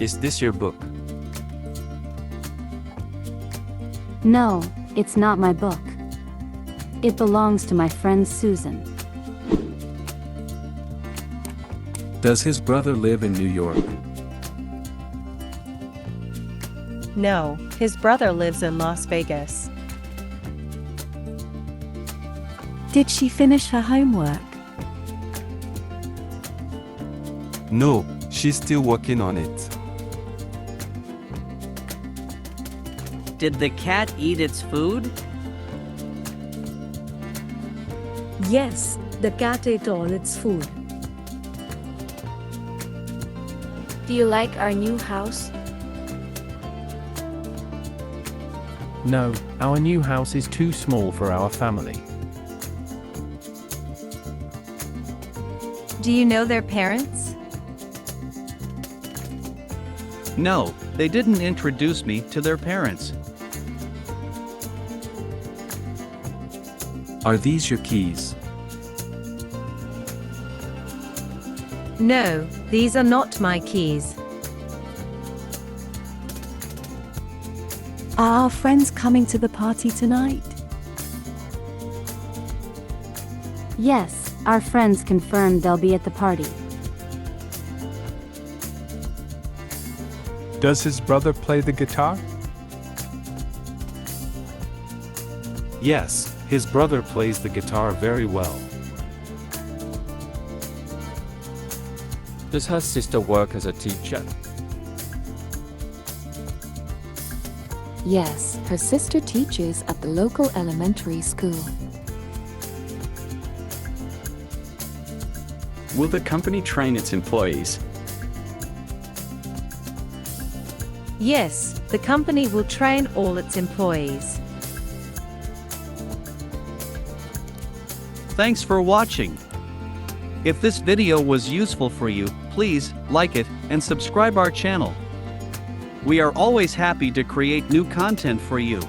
Is this your book? No, it's not my book. It belongs to my friend Susan. Does his brother live in New York? No, his brother lives in Las Vegas. Did she finish her homework? No, she's still working on it. Did the cat eat its food? Yes, the cat ate all its food. Do you like our new house? No, our new house is too small for our family. Do you know their parents? No, they didn't introduce me to their parents. Are these your keys? No, these are not my keys. Are our friends coming to the party tonight? Yes, our friends confirmed they'll be at the party. Does his brother play the guitar? Yes, his brother plays the guitar very well. Does her sister work as a teacher? Yes, her sister teaches at the local elementary school. Will the company train its employees? Yes, the company will train all its employees. Thanks for watching. If this video was useful for you, please like it and subscribe our channel. We are always happy to create new content for you.